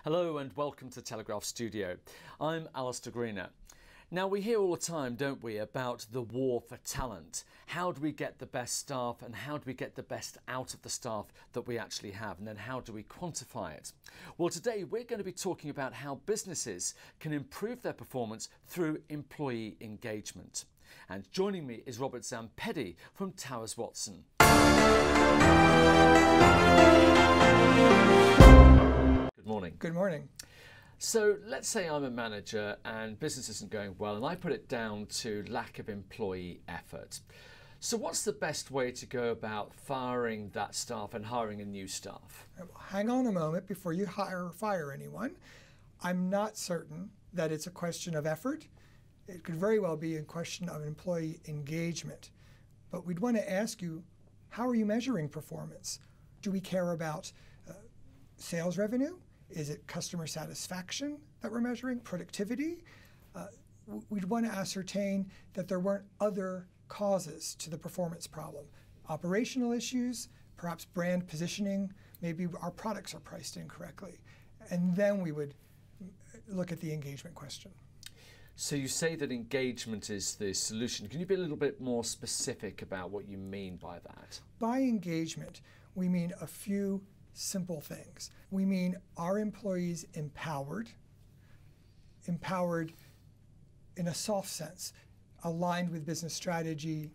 Hello and welcome to Telegraph Studio. I'm Alistair Greener. Now we hear all the time, don't we, about the war for talent. How do we get the best staff and how do we get the best out of the staff that we actually have, and then how do we quantify it? Well, today we're going to be talking about how businesses can improve their performance through employee engagement. And joining me is Robert Zampeddi from Towers Watson. Good morning. Good morning. So let's say I'm a manager and business isn't going well and I put it down to lack of employee effort. So what's the best way to go about firing that staff and hiring a new staff? Hang on a moment before you hire or fire anyone. I'm not certain that it's a question of effort. It could very well be a question of employee engagement. But we'd want to ask you, how are you measuring performance? Do we care about sales revenue? Is it customer satisfaction that we're measuring? Productivity? We'd want to ascertain that there weren't other causes to the performance problem. Operational issues, perhaps brand positioning, maybe our products are priced incorrectly. And then we would look at the engagement question. So you say that engagement is the solution. Can you be a little bit more specific about what you mean by that? By engagement, we mean a few simple things. We mean our employees empowered in a soft sense, aligned with business strategy.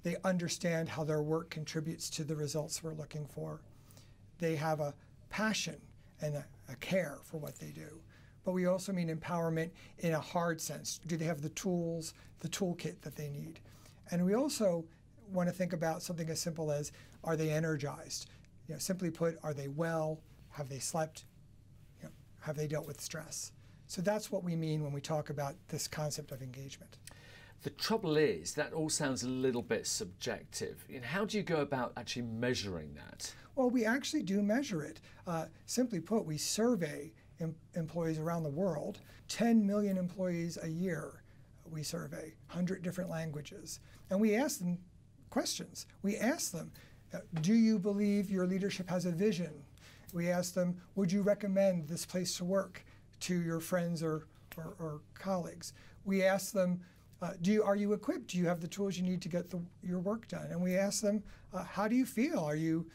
They understand how their work contributes to the results we're looking for. They have a passion and a care for what they do. But we also mean empowerment in a hard sense. Do they have the tools, the toolkit that they need? And we also want to think about something as simple as, are they energized? Simply put, are they well? Have they slept? Have they dealt with stress? So that's what we mean when we talk about this concept of engagement. The trouble is, that all sounds a little bit subjective. How do you go about actually measuring that? Well, we actually do measure it. Simply put, we survey employees around the world. 10 million employees a year we survey, 100 different languages. And we ask them questions. We ask them, do you believe your leadership has a vision? We ask them, would you recommend this place to work to your friends or colleagues? We ask them, are you equipped? Do you have the tools you need to get your work done? And we ask them, how do you feel? Do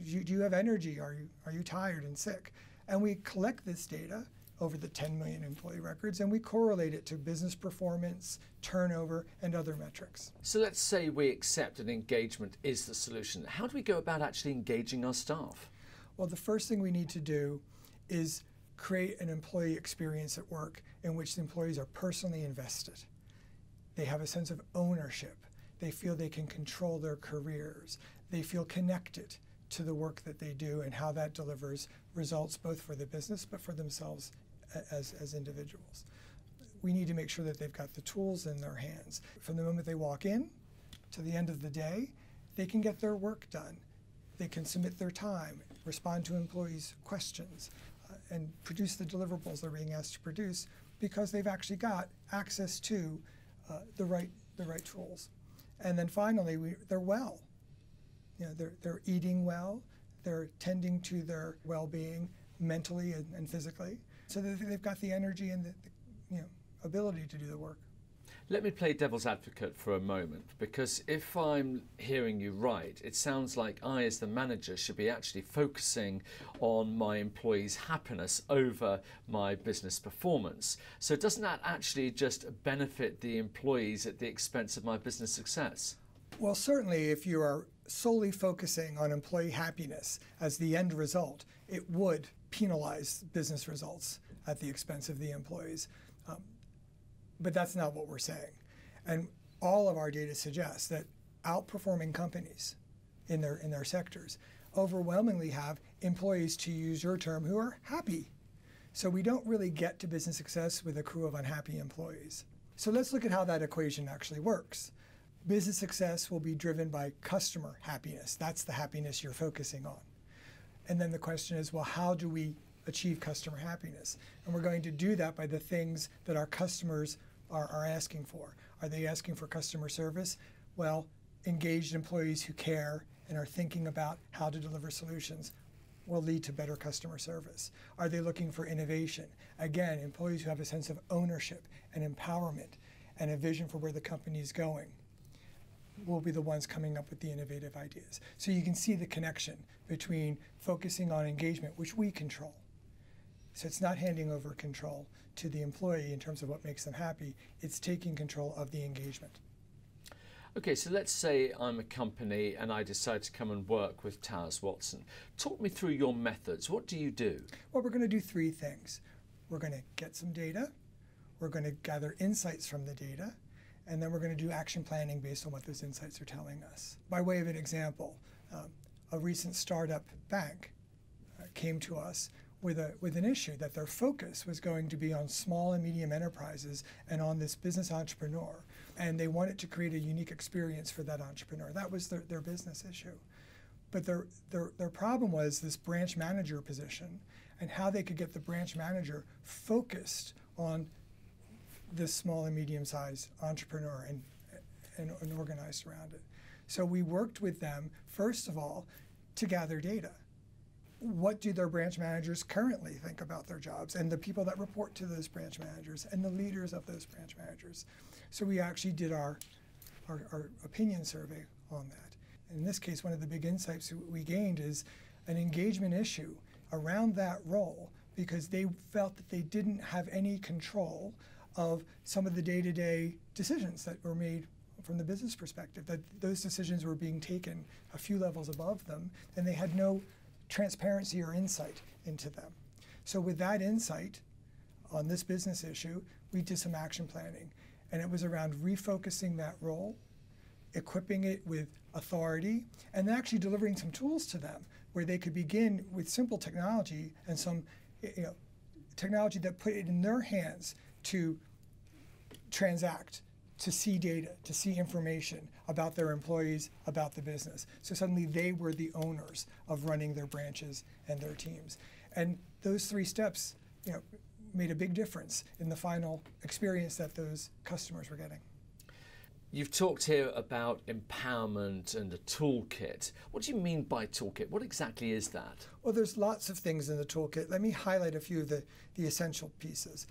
you have energy? Are you tired and sick? And we collect this data over the 10 million employee records, and we correlate it to business performance, turnover, and other metrics. So let's say we accept that engagement is the solution. How do we go about actually engaging our staff? Well, the first thing we need to do is create an employee experience at work in which the employees are personally invested. They have a sense of ownership. They feel they can control their careers. They feel connected to the work that they do and how that delivers results both for the business but for themselves as individuals. We need to make sure that they've got the tools in their hands. From the moment they walk in to the end of the day, they can get their work done. They can submit their time, respond to employees' questions, and produce the deliverables they're being asked to produce because they've actually got access to the right tools. And then finally, they're well. They're eating well, they're tending to their well-being mentally and physically, so that they've got the energy and the ability to do the work. Let me play devil's advocate for a moment, because if I'm hearing you right, it sounds like I, as the manager, should be actually focusing on my employees' happiness over my business performance. So doesn't that actually just benefit the employees at the expense of my business success? Well, certainly if you are solely focusing on employee happiness as the end result, it would penalize business results at the expense of the employees. But that's not what we're saying. And all of our data suggests that outperforming companies in their sectors overwhelmingly have employees, to use your term, who are happy. So we don't really get to business success with a crew of unhappy employees. So let's look at how that equation actually works. Business success will be driven by customer happiness. That's the happiness you're focusing on. And then the question is, well, how do we achieve customer happiness? And we're going to do that by the things that our customers are asking for. Are they asking for customer service? Well, engaged employees who care and are thinking about how to deliver solutions will lead to better customer service? Are they looking for innovation? Again, employees who have a sense of ownership and empowerment and a vision for where the company is going will be the ones coming up with the innovative ideas. So you can see the connection between focusing on engagement, which we control. So it's not handing over control to the employee in terms of what makes them happy, it's taking control of the engagement. Okay, so let's say I'm a company and I decide to come and work with Towers Watson. Talk me through your methods. What do you do? Well, we're going to do three things. We're going to get some data, we're going to gather insights from the data, and then we're going to do action planning based on what those insights are telling us. By way of an example, a recent startup bank came to us with an issue that their focus was going to be on small and medium enterprises and on this business entrepreneur. And they wanted to create a unique experience for that entrepreneur. That was their business issue. But their problem was this branch manager position and how they could get the branch manager focused on this small and medium-sized entrepreneur and organized around it. So we worked with them, first of all, to gather data. What do their branch managers currently think about their jobs, and the people that report to those branch managers and the leaders of those branch managers? So we actually did our opinion survey on that. In this case, one of the big insights we gained is an engagement issue around that role because they felt that they didn't have any control of some of the day-to-day decisions that were made from the business perspective, that those decisions were being taken a few levels above them, and they had no transparency or insight into them. So with that insight on this business issue, we did some action planning, and it was around refocusing that role, equipping it with authority, and actually delivering some tools to them where they could begin with simple technology and some technology that put it in their hands to transact, to see data, to see information about their employees, about the business. So suddenly they were the owners of running their branches and their teams. And those three steps made a big difference in the final experience that those customers were getting. You've talked here about empowerment and a toolkit. What do you mean by toolkit? What exactly is that? Well, there's lots of things in the toolkit. Let me highlight a few of the essential pieces.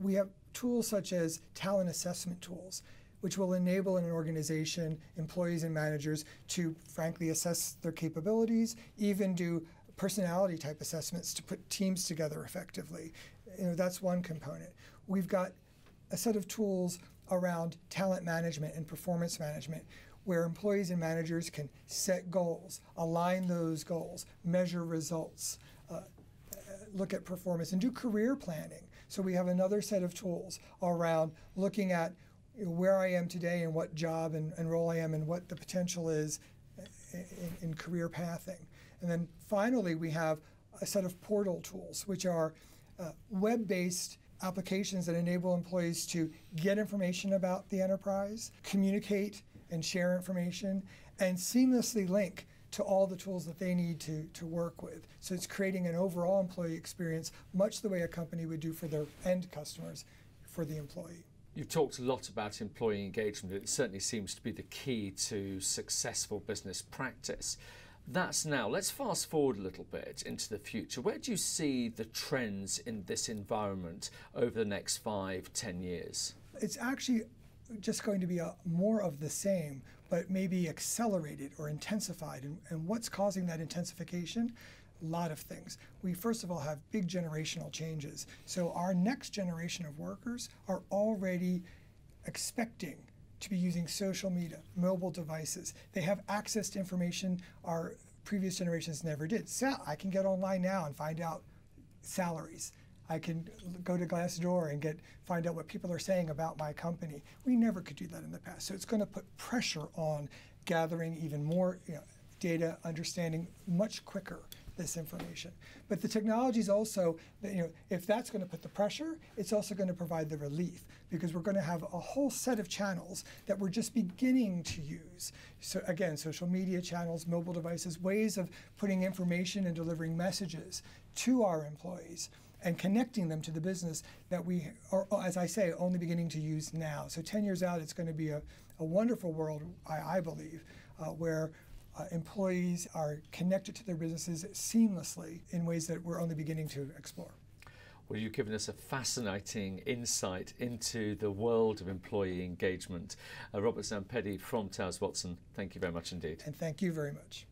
We have tools such as talent assessment tools, which will enable an organization, employees and managers to frankly assess their capabilities, even do personality type assessments to put teams together effectively. That's one component. We've got a set of tools around talent management and performance management, where employees and managers can set goals, align those goals, measure results, look at performance, and do career planning. So we have another set of tools around looking at where I am today and what job and role I am and what the potential is in career pathing. And then finally, we have a set of portal tools, which are web-based applications that enable employees to get information about the enterprise, communicate and share information, and seamlessly link to all the tools that they need to work with. So it's creating an overall employee experience, much the way a company would do for their end customers, for the employee. You've talked a lot about employee engagement. It certainly seems to be the key to successful business practice. That's now. Let's fast forward a little bit into the future. Where do you see the trends in this environment over the next 5-10 years? It's actually just going to be more of the same, but maybe accelerated or intensified. And what's causing that intensification? A lot of things. We first of all have big generational changes. So our next generation of workers are already expecting to be using social media, mobile devices. They have access to information our previous generations never did. So I can get online now and find out salaries. I can go to Glassdoor and find out what people are saying about my company. We never could do that in the past. So it's going to put pressure on gathering even more data, understanding much quicker this information. But the technology is also, if that's going to put the pressure, it's also going to provide the relief, because we're going to have a whole set of channels that we're just beginning to use. So again, social media channels, mobile devices, ways of putting information and delivering messages to our employees and connecting them to the business that we are, as I say, only beginning to use now. So 10 years out, it's going to be a wonderful world, I believe, where employees are connected to their businesses seamlessly in ways that we're only beginning to explore. Well, you've given us a fascinating insight into the world of employee engagement. Robert Zampeddi from Towers Watson, thank you very much indeed. And thank you very much.